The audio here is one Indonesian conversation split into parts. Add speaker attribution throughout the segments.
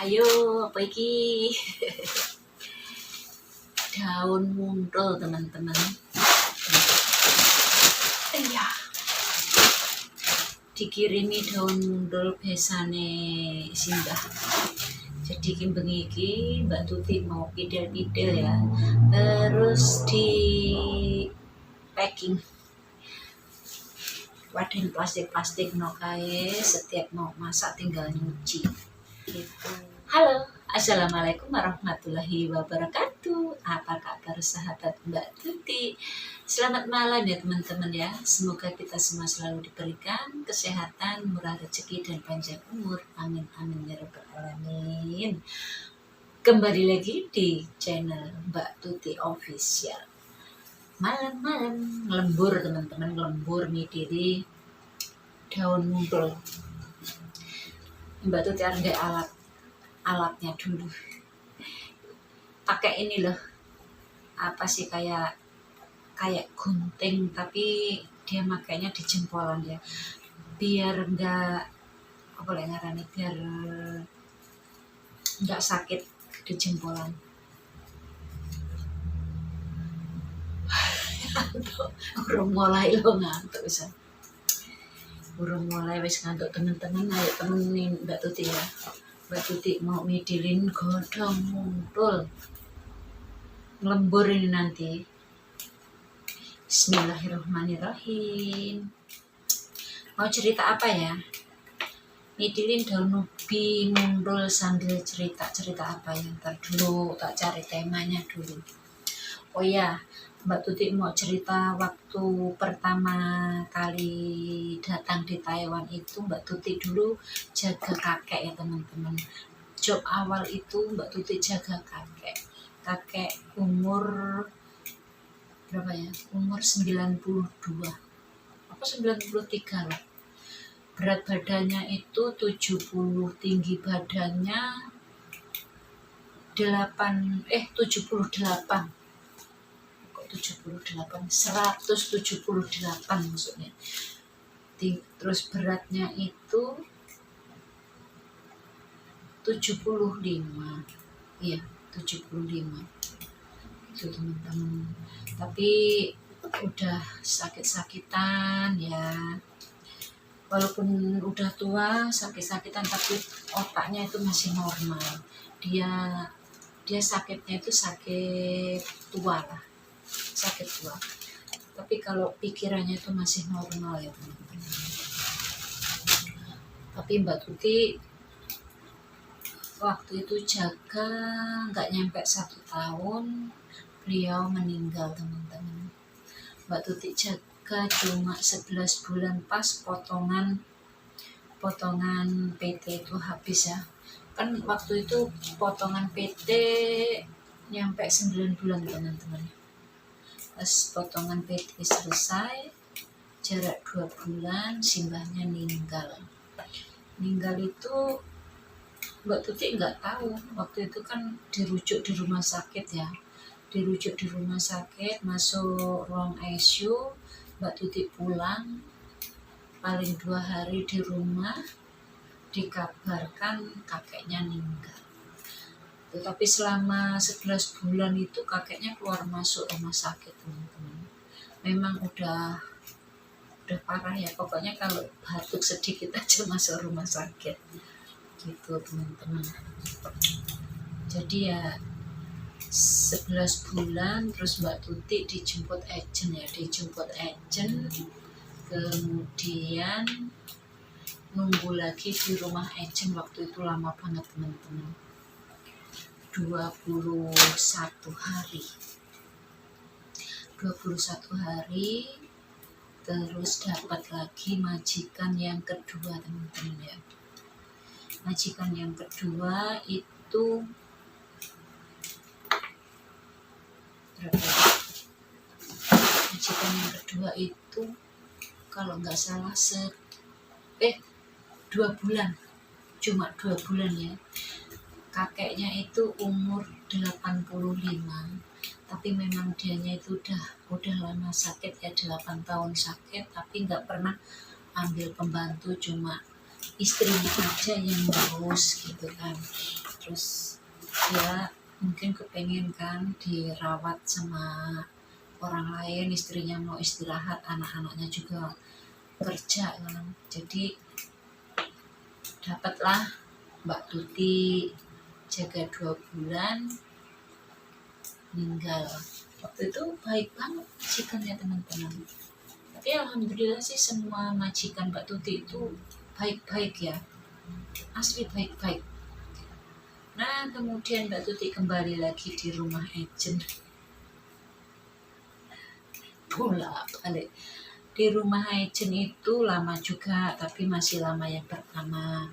Speaker 1: Ayo, apa iki? Daun muntul, teman-teman. Iya. Dikirimi daun muntul besane Simbah. Jadi bengi iki Mbak Tuti mau pidel-pidel ya. Terus di packing. Wadah plastik-plastik no kae, setiap mau masak tinggal nyuci. Gitu. Halo, assalamualaikum warahmatullahi wabarakatuh. Apa kabar sahabat Mbak Tuti? Selamat malam ya teman-teman ya. Semoga kita semua selalu diberikan kesehatan, murah rezeki dan panjang umur. Amin amin ya rabbal alamin. Kembali lagi di channel Mbak Tuti Official. Malam-malam ngelembur teman-teman, ngelembur nih diri daun muntul. Mbak Tuti ada alatnya dulu, pakai ini loh, apa sih, kayak gunting tapi dia makainya di jempolan ya, biar enggak apa boleh ngarani, biar enggak sakit di jempolan. Urung mulai lo ngantuk bisa. Urung mulai wis ngantuk temen-temen, ayo temenin Mbak Tuti ya. Mbak Tuti mau midilin godong muntul. Lembur ini nanti. Bismillahirrahmanirrahim. Mau cerita apa ya? Midilin daun ubi muntul sambil cerita apa ya? Ntar dulu tak cari temanya dulu. Oh ya, Mbak Tuti mau cerita waktu pertama kali datang di Taiwan itu Mbak Tuti dulu jaga kakek ya teman-teman. Job awal itu Mbak Tuti jaga kakek umur berapa ya? Umur 92 apa 93 lah. Berat badannya itu 70, tinggi badannya 78 178 maksudnya. Terus beratnya itu 75. Iya, 75. Itu teman-teman. Tapi udah sakit-sakitan ya. Walaupun udah tua, sakit-sakitan tapi otaknya itu masih normal. Dia sakitnya itu sakit tua lah. Sakit tua. Tapi kalau pikirannya itu masih normal ya teman-teman. Tapi Mbak Tuti waktu itu jaga nggak nyampe 1 tahun beliau meninggal teman-teman. Mbak Tuti jaga cuma 11 bulan pas potongan PT itu habis ya. Kan waktu itu potongan PT nyampe 9 bulan teman-teman. Pas potongan PT selesai, jarak 2 bulan Simbahnya meninggal itu Mbak Tuti nggak tahu. Waktu itu kan dirujuk di rumah sakit ya. Masuk ruang ICU. Mbak Tuti pulang, paling 2 hari di rumah, dikabarkan kakeknya meninggal. Tetapi selama 11 bulan itu kakeknya keluar masuk rumah sakit teman-teman. Memang udah parah ya. Pokoknya kalau batuk sedikit aja masuk rumah sakit. Gitu teman-teman. Jadi ya 11 bulan terus Mbak Tuti dijemput agent, kemudian nunggu lagi di rumah agent. Waktu itu lama banget teman-teman, 21 hari terus dapat lagi majikan yang kedua teman-teman ya. Majikan yang kedua itu kalau nggak salah 2 bulan, cuma 2 bulan ya. Kakeknya itu umur 85, tapi memang dianya itu udah lama sakit ya, 8 tahun sakit, tapi nggak pernah ambil pembantu, cuma istrinya aja yang ngurus gitu kan. terus dia mungkin kepengen kan dirawat sama orang lain, istrinya mau istirahat, anak-anaknya juga kerja kan, jadi dapatlah Mbak Tuti jaga 2 bulan meninggal. Waktu itu baik banget majikannya teman-teman, tapi alhamdulillah sih semua majikan Mbak Tuti itu baik-baik ya, asli baik-baik. Nah kemudian Mbak Tuti kembali lagi di rumah agent, bolak balik di rumah agent itu lama juga, tapi masih lama yang pertama.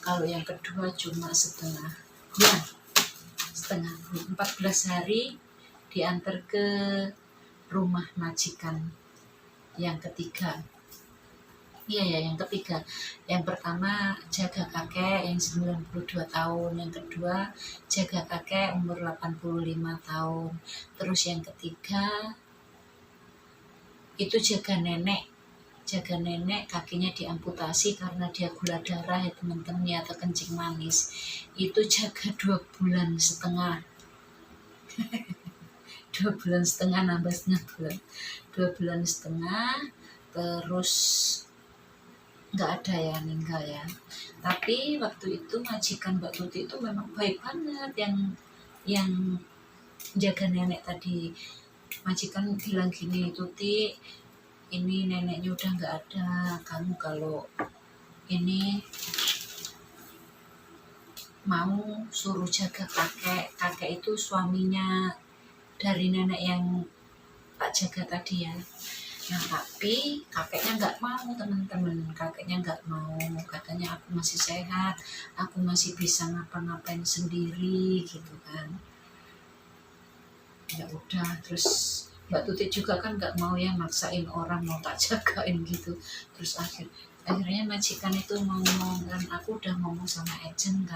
Speaker 1: Kalau yang kedua cuma setengah bulan, 14 hari diantar ke rumah majikan yang ketiga. Iya ya, yang ketiga. Yang pertama jaga kakek yang 92 tahun, yang kedua jaga kakek umur 85 tahun. Terus yang ketiga itu jaga nenek kakinya diamputasi karena dia gula darah ya teman-teman ya, atau kencing manis. Itu jaga 2,5 bulan. 2,5 bulan nambah setengah bulan, 2,5 bulan. Terus nggak ada ya meninggal ya. Tapi waktu itu majikan Mbak Tuti itu memang baik banget, yang jaga nenek tadi. Majikan bilang gini, Tuti ini neneknya udah nggak ada, kamu kalau ini mau suruh jaga kakek itu suaminya dari nenek yang tak jaga tadi ya. Nah tapi kakeknya nggak mau teman-teman, kakeknya nggak mau, katanya aku masih sehat, aku masih bisa ngapa-ngapain sendiri gitu kan. Ya udah, terus Mbak Tuti juga kan nggak mau ya maksain orang mau tak jagain gitu. Terus akhirnya majikan itu ngomong kan, aku udah ngomong sama agent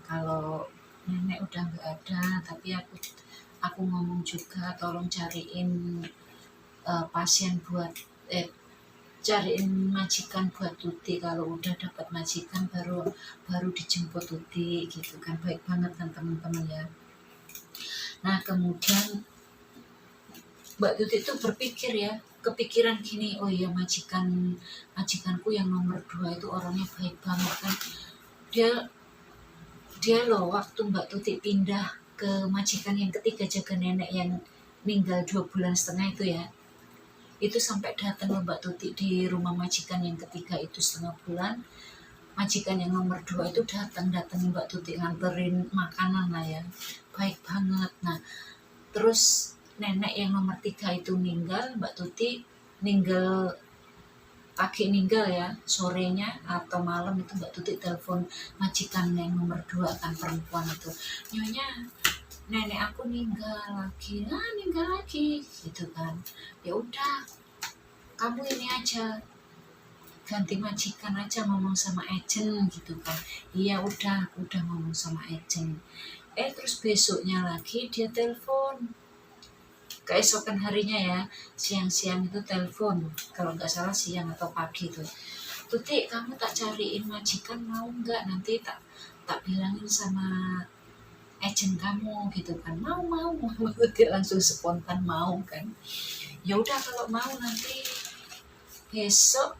Speaker 1: kalau nenek udah nggak ada, tapi aku ngomong juga tolong cariin pasien buat cariin majikan buat Tuti, kalau udah dapat majikan baru dijemput Tuti gitu kan. Baik banget kan teman-teman ya. Nah kemudian Mbak Tuti itu kepikiran gini, oh iya majikanku yang nomor 2 itu orangnya baik banget kan. Dia loh waktu Mbak Tuti pindah ke majikan yang ketiga jaga nenek yang meninggal 2,5 bulan itu ya, itu sampai datang Mbak Tuti di rumah majikan yang ketiga itu setengah bulan. Majikan yang nomor 2 itu datang Mbak Tuti nganterin makanan lah ya, baik banget. Nah terus nenek yang nomor 3 itu meninggal, Mbak Tuti pagi meninggal ya, sorenya atau malam itu Mbak Tuti telepon majikan yang nomor 2 kan, perempuan itu, nyonya nenek aku meninggal lagi gitu kan. Ya udah kamu ini aja ganti majikan aja, ngomong sama agent gitu kan. Iya udah ngomong sama agent. Terus besoknya lagi dia telepon, keesokan harinya ya, siang-siang itu telepon, kalau nggak salah siang atau pagi tuh, Tuti kamu tak cariin majikan mau nggak, nanti tak bilangin sama agent kamu gitu kan. Mau Tuti langsung spontan mau kan. Ya udah kalau mau nanti besok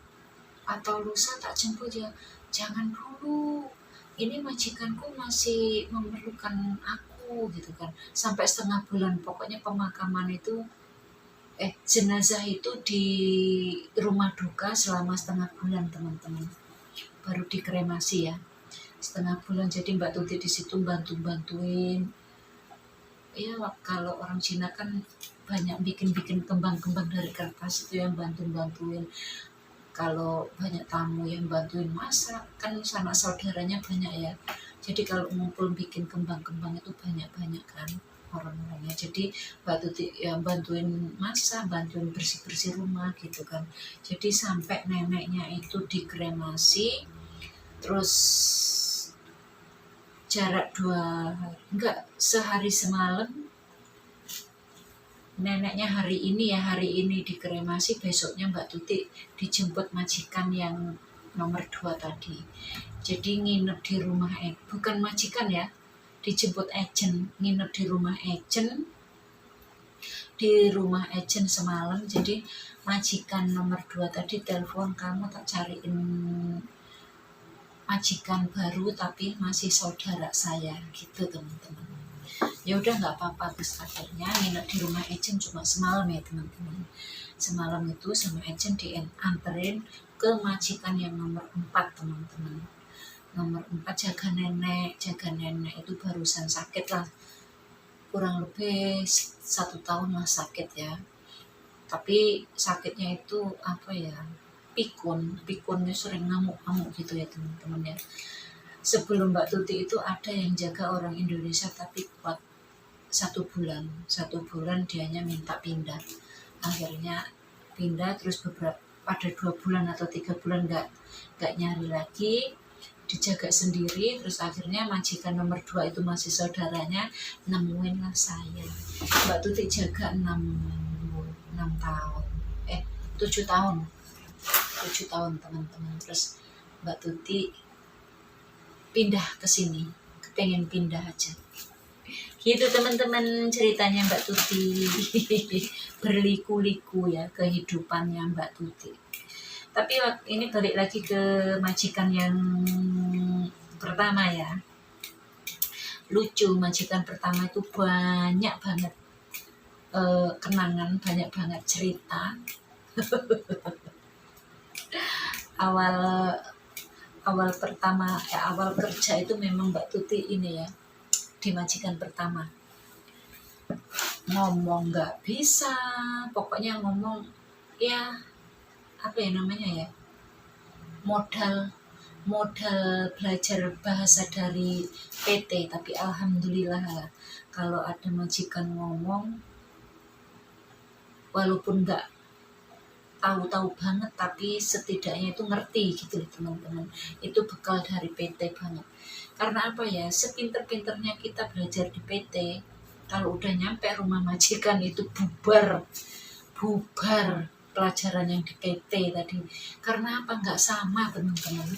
Speaker 1: atau lusa tak jemput ya. Jangan dulu, ini majikanku masih memerlukan aku gitu kan. Sampai setengah bulan, pokoknya pemakaman itu jenazah itu di rumah duka selama setengah bulan teman-teman, baru dikremasi ya setengah bulan. Jadi Mbak Tuti di situ bantuin ya. Kalau orang Cina kan banyak bikin kembang-kembang dari kertas itu yang bantuin. Kalau banyak tamu yang bantuin masak kan, sanak saudaranya banyak ya, jadi kalau ngumpul bikin kembang-kembang itu banyak kan orang-orangnya. Jadi Mbak Tuti yang bantuin masak, bantuin bersih rumah gitu kan. Jadi sampai neneknya itu dikremasi, terus jarak sehari semalam. Neneknya hari ini dikremasi, besoknya Mbak Tuti dijemput majikan yang nomor 2 tadi. Jadi nginep di rumah bukan majikan ya, dijemput agent, nginep di rumah agent semalam. Jadi majikan nomor 2 tadi telepon, kamu tak cariin majikan baru tapi masih saudara saya gitu teman-teman. Ya udah nggak apa-apa, terus akhirnya nginep di rumah agent cuma semalam ya teman-teman. Semalam itu sama agent dianterin ke majikan yang nomor 4 teman-teman. Nomor 4 jaga nenek itu barusan sakit lah, kurang lebih 1 tahun lah sakit ya. Tapi sakitnya itu apa ya, pikunnya sering ngamuk-ngamuk gitu ya teman-teman ya. Sebelum Mbak Tuti itu ada yang jaga orang Indonesia tapi kuat 1 bulan dianya minta pindah. Akhirnya pindah, terus pada 2 bulan atau 3 bulan nggak nyari lagi, dijaga sendiri. Terus akhirnya majikan nomor 2 itu masih saudaranya, nemuin lah saya. Mbak Tuti jaga 6 tahun 7 tahun teman-teman. Terus Mbak Tuti pindah ke sini, pengen pindah aja gitu teman-teman, ceritanya Mbak Tuti. Berliku-liku ya kehidupannya Mbak Tuti. Tapi ini balik lagi ke majikan yang pertama ya. Lucu, majikan pertama itu banyak banget kenangan, banyak banget cerita. awal kerja itu memang Mbak Tuti ini ya, di majikan pertama ngomong nggak bisa, pokoknya ngomong ya apa ya namanya ya, modal belajar bahasa dari PT. Tapi alhamdulillah kalau ada majikan ngomong, walaupun nggak tahu banget tapi setidaknya itu ngerti gitu teman-teman. Itu bekal dari PT banget. Karena apa ya, sepinter-pinternya kita belajar di PT, kalau udah nyampe rumah majikan itu bubar pelajaran yang di PT tadi. Karena apa? Nggak sama teman-teman,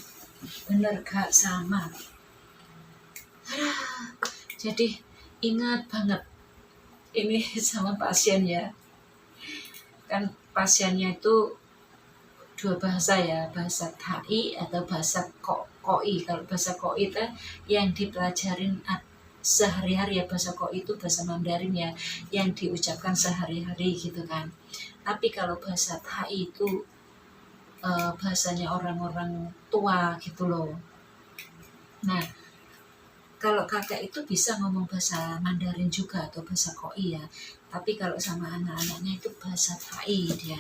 Speaker 1: bener gak sama. Jadi ingat banget ini sama pasien ya, kan pasiennya itu 2 bahasa ya, bahasa THI atau bahasa KOI. Kalau bahasa KOI itu yang dipelajarin sehari-hari ya, bahasa KOI itu bahasa Mandarin ya, yang diucapkan sehari-hari gitu kan. Tapi kalau bahasa THI itu bahasanya orang-orang tua gitu loh. Nah, kalau kakak itu bisa ngomong bahasa Mandarin juga atau bahasa KOI ya, tapi kalau sama anak-anaknya itu bahasa THI dia.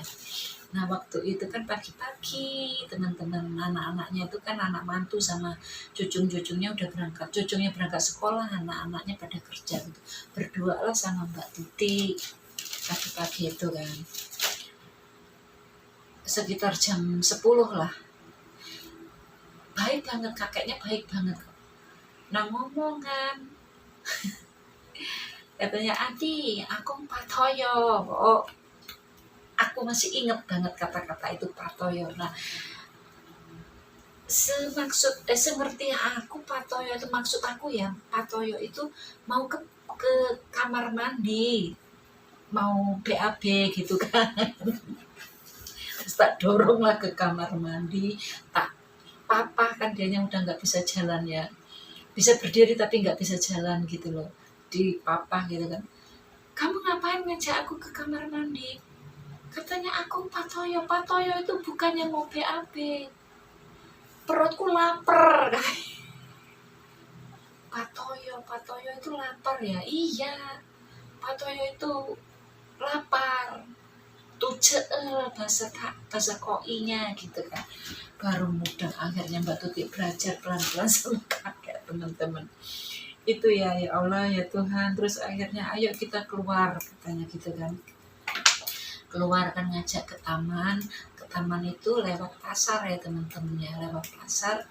Speaker 1: Nah, waktu itu kan pagi-pagi teman-teman, anak-anaknya itu kan anak mantu sama cucu-cucunya udah berangkat. Cucunya berangkat sekolah, anak-anaknya pada kerja gitu. Berdua lah sama Mbak Tuti pagi-pagi itu kan. Sekitar jam 10 lah. Baik banget, kakeknya baik banget. Nah, ngomong kan. Katanya, "Adi, aku patoyo." Oh, aku masih ingat banget kata-kata itu, patoyo. Nah, seperti aku patoyo itu, maksud aku ya, patoyo itu mau ke kamar mandi, mau BAB gitu kan. Terus tak dorong lah ke kamar mandi, tak papa kan, dianya udah nggak bisa jalan ya, bisa berdiri tapi nggak bisa jalan gitu loh, di papa gitu kan. "Kamu ngapain ngajak aku ke kamar mandi?" Katanya, "Aku patoyo itu bukannya mau BAB, perutku lapar." Patoyo itu lapar ya? Iya, patoyo itu lapar. Tuje bahasa KOI-nya gitu kan. Baru mudah akhirnya Mbak Tuti belajar pelan-pelan sama kakek teman-teman. Itu ya Allah ya Tuhan. Terus akhirnya ayo kita keluar katanya gitu kan. Keluar kan, ngajak ke taman. Ke taman itu lewat pasar ya teman-teman ya, lewat pasar.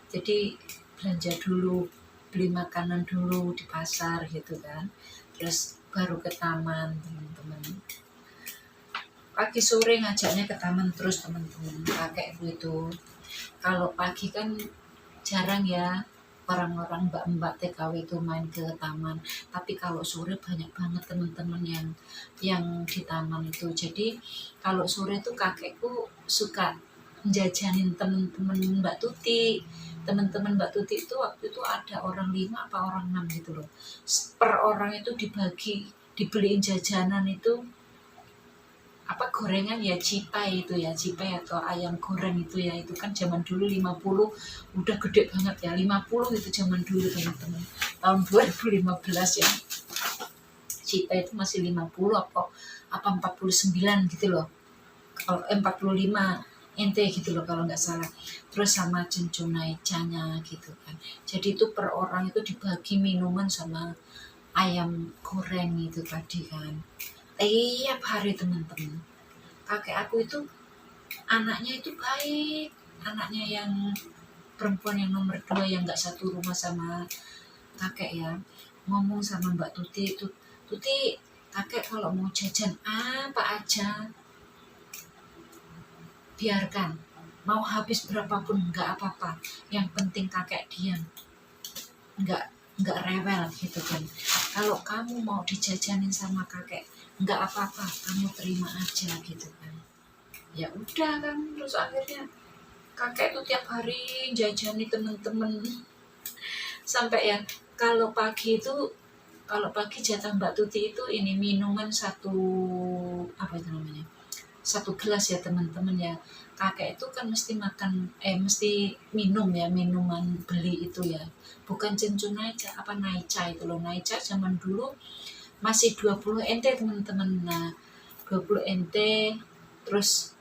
Speaker 1: Jadi belanja dulu, beli makanan dulu di pasar gitu kan. Terus baru ke taman teman-teman. Pagi sore ngajaknya ke taman terus teman-teman, kakekku itu. Kalau pagi kan jarang ya orang-orang mbak-mbak TKW itu main ke taman, tapi kalau sore banyak banget teman-teman yang di taman itu. Jadi kalau sore itu kakekku suka jajanin teman-teman Mbak Tuti. Teman-teman Mbak Tuti itu waktu itu ada orang 5 apa orang 6 gitu loh. Per orang itu dibeliin jajanan itu apa gorengan ya, cipai itu ya, cipai atau ayam goreng itu ya, itu kan zaman dulu 50 udah gede banget ya, 50 itu zaman dulu teman-teman, tahun 2015 ya, cipai itu masih 50 apa 49 gitu loh, kalau 45 ente gitu loh kalau nggak salah, terus sama cencunaicanya gitu kan, jadi itu per orang itu dibagi minuman sama ayam goreng itu tadi kan, tiap hari teman-teman. Kakek aku itu anaknya itu baik, anaknya yang perempuan yang nomor 2 yang nggak satu rumah sama kakek ya, ngomong sama Mbak Tuti itu, Tuti kakek kalau mau jajan apa aja biarkan, mau habis berapapun nggak apa-apa, yang penting kakek diam, nggak nggak rewel gitu kan. Kalau kamu mau dijajanin sama kakek nggak apa-apa, kamu terima aja gitu kan. Ya udah kan, terus akhirnya kakek tuh tiap hari jajani temen-temen sampai ya kalau pagi jatah Mbak Tuti itu ini minuman satu apa itu namanya, satu gelas ya teman-teman ya. Kakek itu kan mesti minum ya, minuman beli itu ya, bukan cencun naica, apa naica itu loh, naica zaman dulu masih 20 NT teman-teman. Nah 20 NT, terus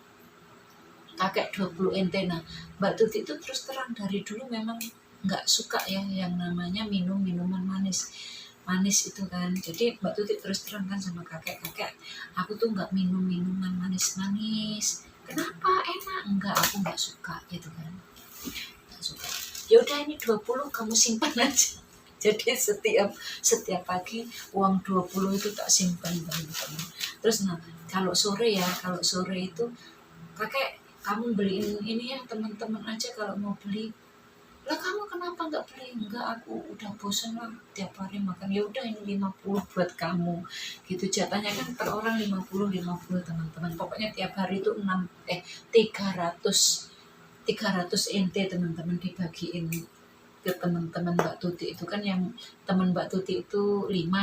Speaker 1: kakek 20 NT. Nah Mbak Tuti itu terus terang dari dulu memang nggak suka ya yang namanya minum minuman manis itu kan. Jadi Mbak Tuti terus terang kan sama kakek, aku tuh nggak minum minuman manis-manis. Kenapa? Enak? Enggak, aku nggak suka gitu kan, nggak suka. Ya udah ini 20 kamu simpan aja. Jadi setiap pagi uang 20 itu tak simpan teman-teman. Terus nah kalau sore itu kakek kamu beliin ini ya teman-teman aja kalau mau beli. Lah kamu kenapa nggak beli? Enggak, aku udah bosan lah tiap hari makan. Ya udah ini 50 buat kamu gitu, jatahnya kan per orang 50 teman-teman. Pokoknya tiap hari itu 300 NT teman-teman dibagiin ke teman-teman Mbak Tuti itu kan, yang teman Mbak Tuti itu 6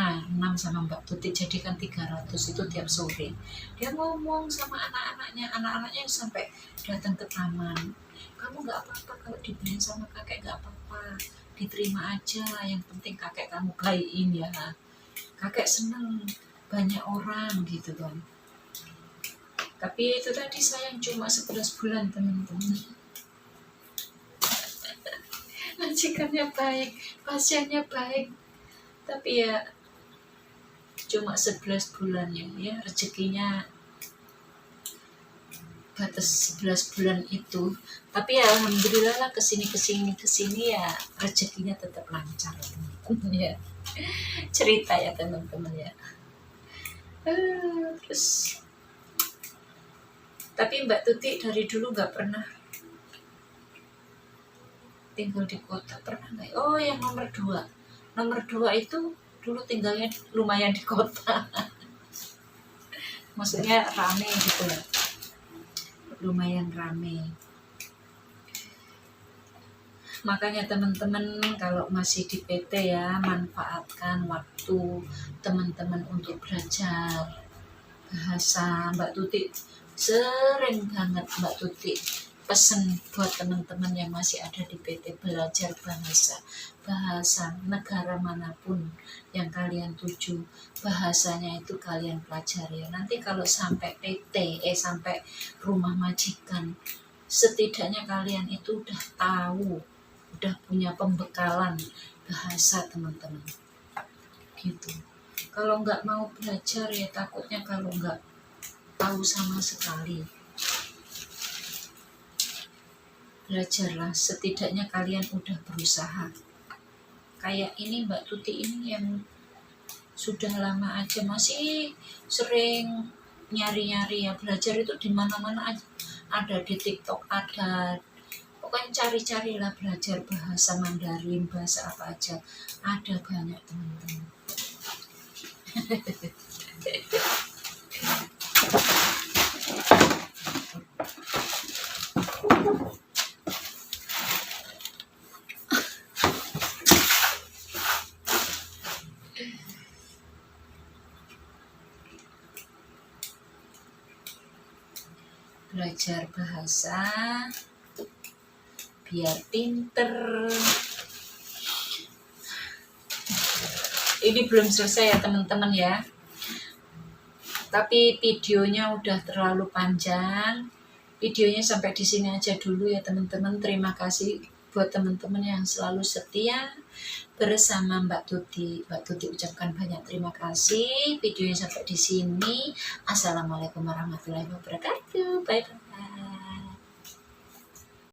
Speaker 1: sama Mbak Tuti, jadi kan 300 itu tiap sore. Dia ngomong sama anak-anaknya sampai datang ke taman. Kamu nggak apa-apa kalau dibeliin sama kakek, nggak apa-apa, diterima aja, yang penting kakek kamu bayiin ya. Kakek seneng banyak orang gitu kan. Tapi itu tadi sayang cuma 11 bulan teman-teman. Majikannya baik, pasiennya baik, tapi ya cuma 11 bulan ya rezekinya batas 11 bulan itu. Tapi ya alhamdulillah lah kesini ya rezekinya tetap lancar ya. Cerita ya teman-teman ya. Terus tapi Mbak Tuti dari dulu nggak pernah tinggal di kota, pernah nggak? Oh yang nomor 2 itu dulu tinggalnya lumayan di kota. Maksudnya rame gitu lah, lumayan rame. Makanya teman-teman kalau masih di PT ya, manfaatkan waktu teman-teman untuk belajar bahasa. Mbak Tuti sering banget Mbak Tuti pesen buat teman-teman yang masih ada di PT, belajar bahasa negara manapun yang kalian tuju, bahasanya itu kalian pelajari. Nanti kalau sampai PT sampai rumah majikan, setidaknya kalian itu udah tahu, udah punya pembekalan bahasa teman-teman gitu. Kalau nggak mau belajar ya takutnya kalau nggak tahu sama sekali. Belajarlah, setidaknya kalian udah berusaha. Kayak ini Mbak Tuti ini yang sudah lama aja masih sering nyari-nyari ya, belajar itu di mana-mana ada, di TikTok ada, Pokoknya cari-carilah, belajar bahasa Mandarin, bahasa apa aja, ada banyak teman-teman. Belajar bahasa biar pinter. Ini belum selesai ya teman-teman ya, tapi videonya udah terlalu panjang. Videonya sampai di sini aja dulu ya teman-teman. Terima kasih buat teman-teman yang selalu setia bersama Mbak Tuti. Mbak Tuti ucapkan banyak terima kasih. Videonya sampai di sini. Assalamualaikum warahmatullahi wabarakatuh. Bye bye.